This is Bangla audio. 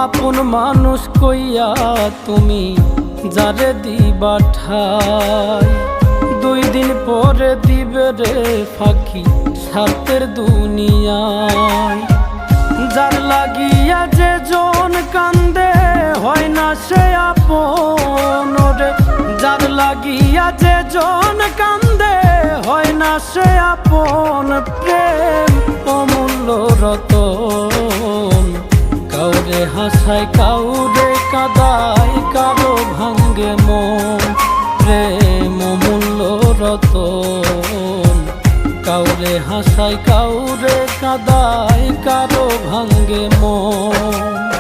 আপন মানুষ কইয়া তুমি যারে দিবা ঠাই, 2 দিন পরে দিবে রে ফাঁকি স্বার্থের দুনিয়ায়। যার লাগিয়া যে জন কান্দে হয় না সে আপন রে, যার লাগিয়া যে জন কান্দে হয় না সে আপন। প্রেম অমূল্য রতন, কাউরে হাসায় কাউরে কাদায়, কারো ভাঙ্গে মন। প্রেম অমূল্য রতন, কাউরে হাসায় কাউরে কাদায়, কারো ভাঙ্গে মন।